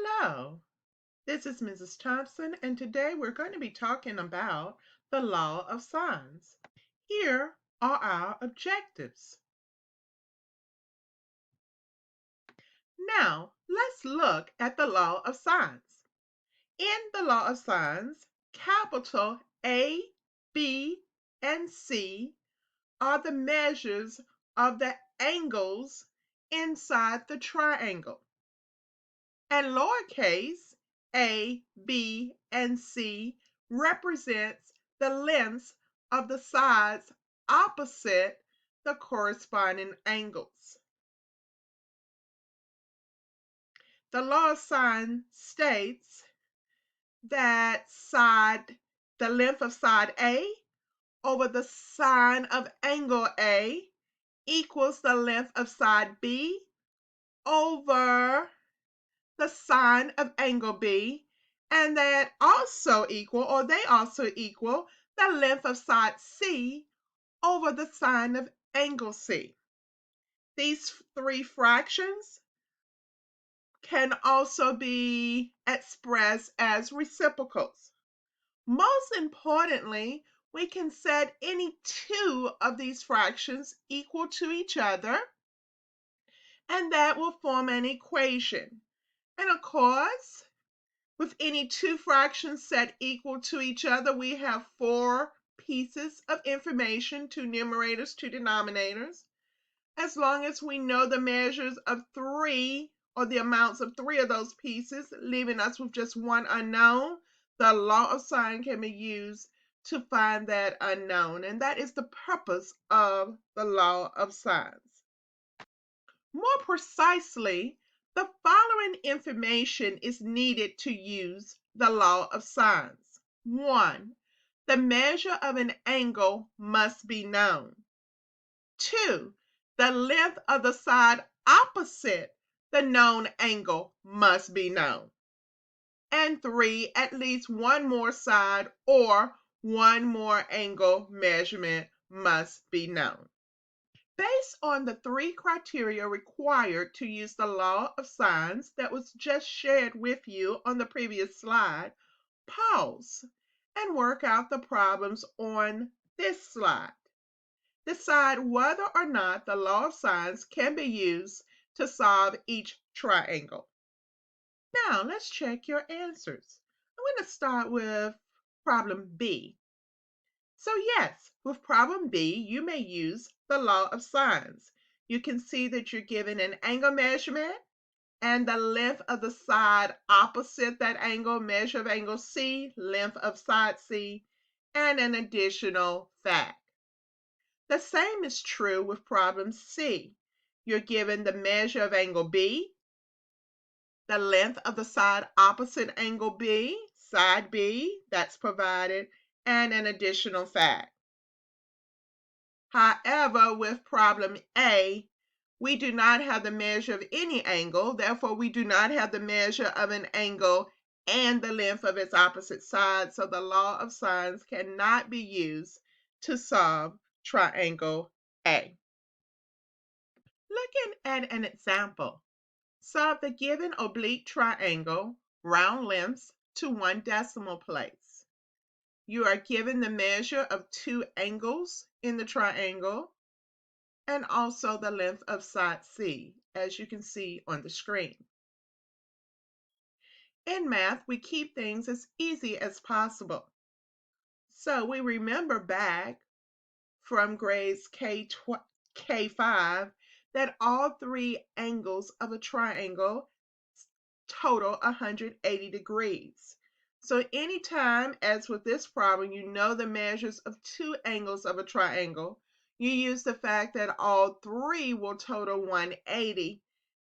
Hello, this is Mrs. Thompson, and today we're going to be talking about the law of sines. Here are our objectives. Now, let's look at the law of sines. In the law of sines, capital A, B, and C are the measures of the angles inside the triangle. And lowercase a, b, and c represents the lengths of the sides opposite the corresponding angles. The law of sine states that the length of side A over the sine of angle A equals the length of side B over the sine of angle B, and they also equal the length of side C over the sine of angle C. These three fractions can also be expressed as reciprocals. Most importantly, we can set any two of these fractions equal to each other, and that will form an equation. And of course, with any two fractions set equal to each other, we have four pieces of information, two numerators, two denominators. As long as we know the measures of three or the amounts of three of those pieces, leaving us with just one unknown, the law of sine can be used to find that unknown. And that is the purpose of the law of sines. More precisely, the following information is needed to use the law of sines. 1. The measure of an angle must be known. 2. The length of the side opposite the known angle must be known. And 3. At least one more side or one more angle measurement must be known. Based on the three criteria required to use the law of sines that was just shared with you on the previous slide, pause and work out the problems on this slide. Decide whether or not the law of sines can be used to solve each triangle. Now, let's check your answers. I'm going to start with problem B. So yes, with problem B, you may use the law of sines. You can see that you're given an angle measurement and the length of the side opposite that angle, measure of angle C, length of side C, and an additional fact. The same is true with problem C. You're given the measure of angle B, the length of the side opposite angle B, side B, that's provided, and an additional fact. However, with problem A, we do not have the measure of any angle, therefore we do not have the measure of an angle and the length of its opposite side, so the law of sines cannot be used to solve triangle A. Looking at an example, solve the given oblique triangle, round lengths to 1 decimal place. You are given the measure of two angles in the triangle and also the length of side C, as you can see on the screen. In math, we keep things as easy as possible. So we remember back from grades K5 that all three angles of a triangle total 180 degrees. So anytime, as with this problem, you know the measures of two angles of a triangle, you use the fact that all three will total 180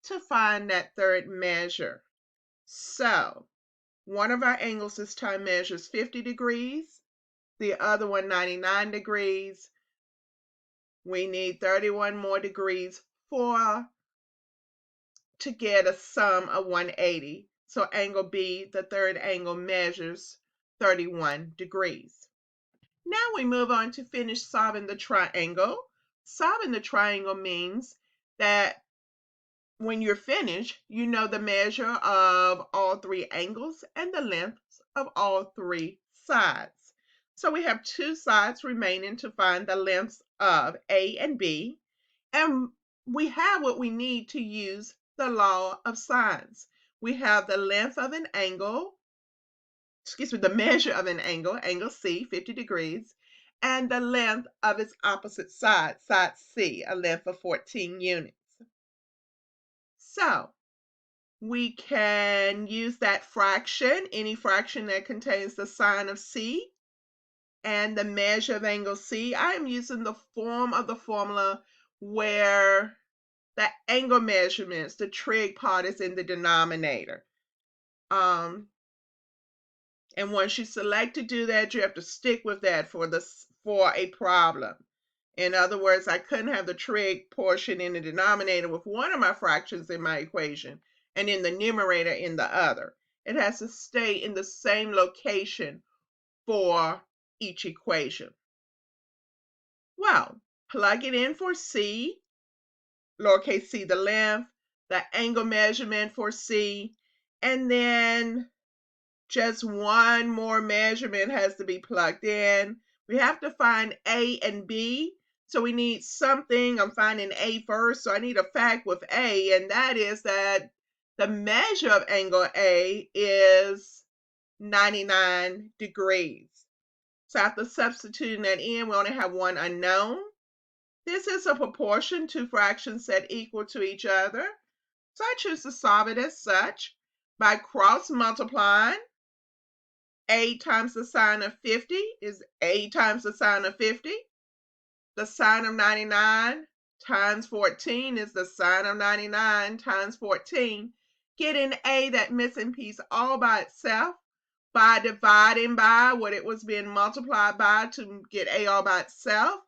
to find that third measure. So one of our angles this time measures 50 degrees, the other one 99 degrees. We need 31 more degrees to get a sum of 180. So angle B, the third angle, measures 31 degrees. Now we move on to finish solving the triangle. Solving the triangle means that when you're finished, you know the measure of all three angles and the lengths of all three sides. So we have two sides remaining to find the lengths of A and B, and we have what we need to use the law of sines. We have the length of an angle, the measure of an angle, angle C, 50 degrees, and the length of its opposite side, side C, a length of 14 units. So we can use that fraction, any fraction that contains the sine of C and the measure of angle C. I am using the form of the formula where the angle measurements, the trig part, is in the denominator. And once you select to do that, you have to stick with that for a problem. In other words, I couldn't have the trig portion in the denominator with one of my fractions in my equation and in the numerator in the other. It has to stay in the same location for each equation. Well, plug it in for C, lowercase c, the length, the angle measurement for C, and then just one more measurement has to be plugged in. We have to find A and B. So we need something. I'm finding A first. So I need a fact with A, and that is that the measure of angle A is 99 degrees. So after substituting that in, we only have one unknown. This is a proportion, two fractions set equal to each other. So I choose to solve it as such by cross multiplying. A times the sine of 50 is A times the sine of 50. The sine of 99 times 14 is the sine of 99 times 14. Getting A, that missing piece, all by itself by dividing by what it was being multiplied by to get A all by itself.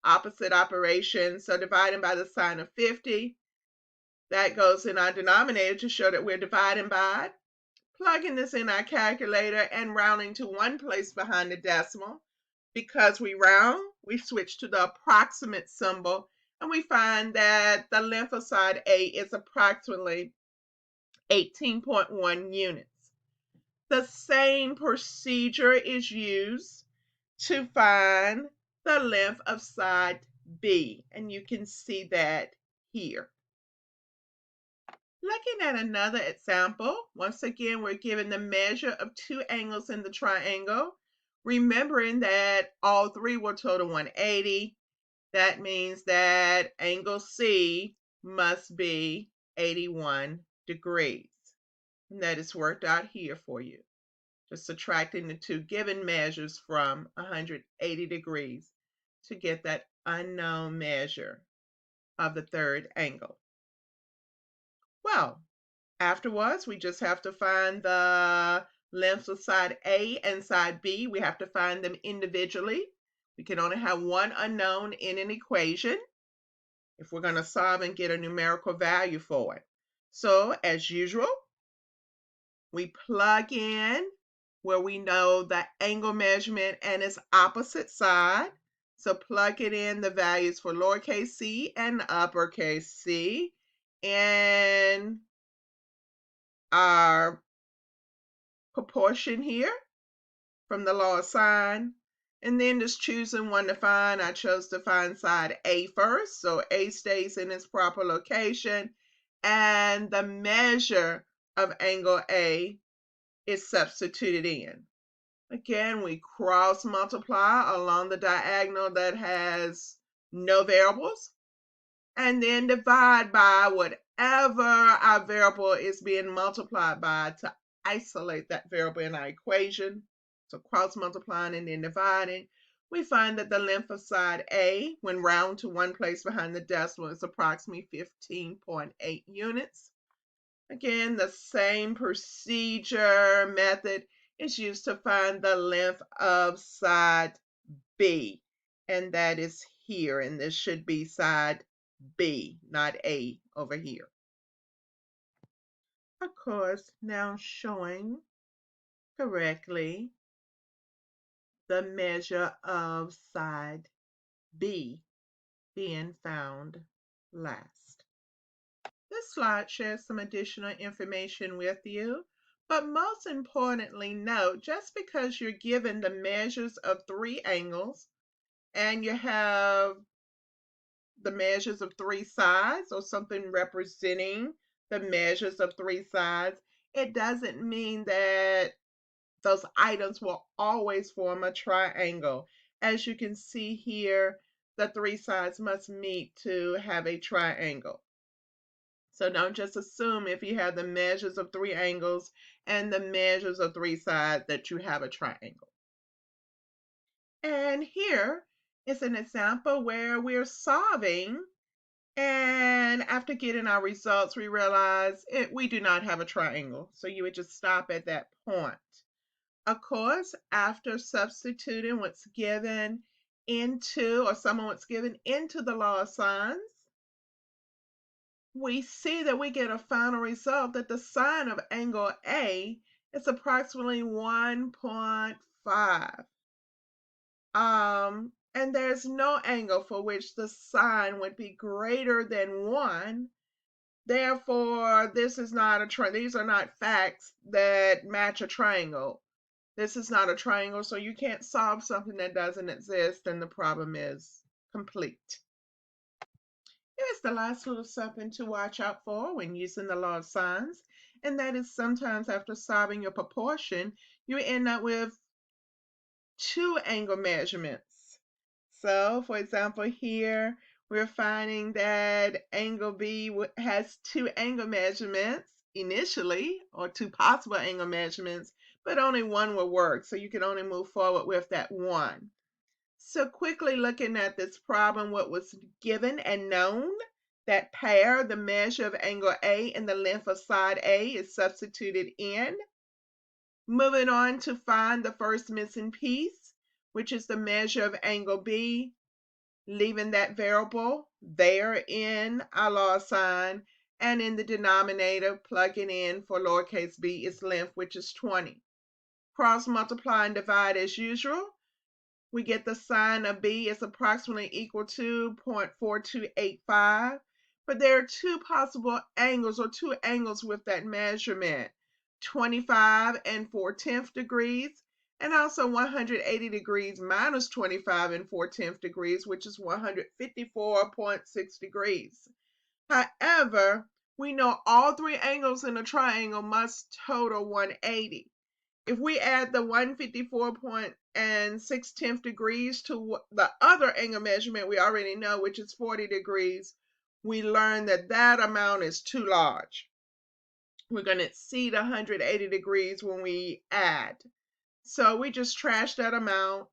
Opposite operation. So dividing by the sine of 50, that goes in our denominator to show that we're dividing by. Plugging this in our calculator and rounding to one place behind the decimal. Because we round, we switch to the approximate symbol, and we find that the length of side A is approximately 18.1 units. The same procedure is used to find the length of side B, and you can see that here. Looking at another example, once again, we're given the measure of two angles in the triangle. Remembering that all three will total 180. That means that angle C must be 81 degrees. And that is worked out here for you. Just subtracting the two given measures from 180 degrees to get that unknown measure of the third angle. Well, afterwards, we just have to find the lengths of side A and side B. We have to find them individually. We can only have one unknown in an equation if we're going to solve and get a numerical value for it. So, as usual, we plug in where we know the angle measurement and its opposite side. So plug it in the values for lowercase c and uppercase c. And our proportion here from the law of sine, and then just choosing one to find. I chose to find side A first, so A stays in its proper location, and the measure of angle A is substituted in. Again, we cross multiply along the diagonal that has no variables, and then divide by whatever our variable is being multiplied by to isolate that variable in our equation. So cross multiplying and then dividing, we find that the length of side A, when round to one place behind the decimal, is approximately 15.8 units. Again, the same procedure method is used to find the length of side B, and that is here, and this should be side B, not A over here. Of course, now showing correctly the measure of side B being found last. This slide shares some additional information with you, but most importantly, note just because you're given the measures of three angles and you have the measures of three sides or something representing the measures of three sides, it doesn't mean that those items will always form a triangle. As you can see here, the three sides must meet to have a triangle. So don't just assume if you have the measures of three angles and the measures of three sides that you have a triangle. And here is an example where we're solving, and after getting our results, we realize we do not have a triangle. So you would just stop at that point. Of course, after substituting what's given into, or someone what's given into the law of sines, we see that we get a final result that the sine of angle A is approximately 1.5. And there's no angle for which the sine would be greater than 1. Therefore, this is not a these are not facts that match a triangle. This is not a triangle, so you can't solve something that doesn't exist, and the problem is complete. Here's the last little something to watch out for when using the law of sines, and that is sometimes after solving your proportion, you end up with two angle measurements. So, for example, here we're finding that angle B has two angle measurements initially, or two possible angle measurements, but only one will work. So you can only move forward with that one. So quickly looking at this problem, what was given and known, that pair, the measure of angle A and the length of side A is substituted in. Moving on to find the first missing piece, which is the measure of angle B, leaving that variable there in our law sign, and in the denominator, plugging in for lowercase b its length, which is 20. Cross multiply and divide as usual. We get the sine of B is approximately equal to 0.4285, but there are two possible angles, or two angles with that measurement, 25 and 4/10 degrees, and also 180 degrees minus 25 and 4/10 degrees, which is 154.6 degrees. However, we know all three angles in a triangle must total 180. If we add the 154.6 degrees to the other angle measurement we already know, which is 40 degrees, we learn that that amount is too large. We're going to exceed 180 degrees when we add. So we just trash that amount.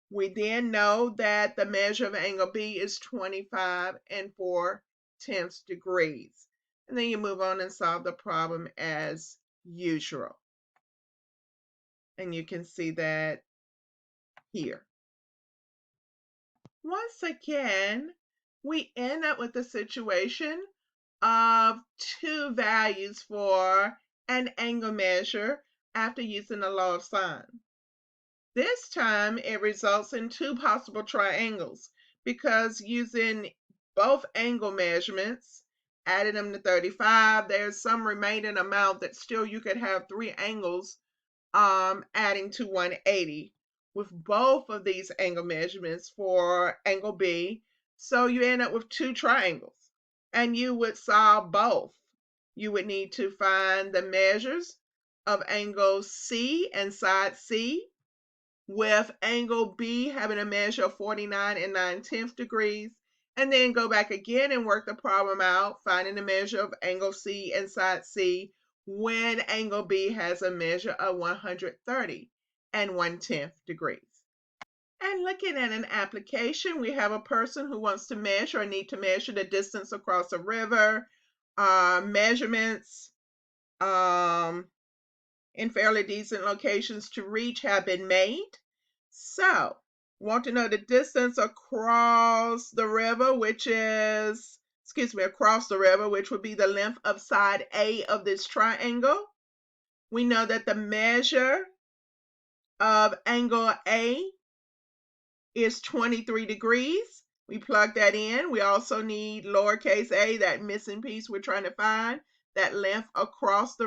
We then know that the measure of angle B is 25 and 4/10 degrees. And then you move on and solve the problem as usual. And you can see that here. Once again, we end up with a situation of two values for an angle measure after using the law of sine. This time it results in two possible triangles because using both angle measurements, adding them to 35, there's some remaining amount that still you could have three angles adding to 180 with both of these angle measurements for angle B. So you end up with two triangles, and you would solve both. You would need to find the measures of angle C and side C, with angle B having a measure of 49 and 9/10 degrees, and then go back again and work the problem out, finding the measure of angle C and side C when angle B has a measure of 130 and 1/10 degrees. And looking at an application, we have a person who wants to measure or need to measure the distance across a river. Measurements in fairly decent locations to reach have been made. So, want to know the distance across the river, across the river, which would be the length of side A of this triangle. We know that the measure of angle A is 23 degrees. We plug that in. We also need lowercase a, that missing piece we're trying to find, that length across the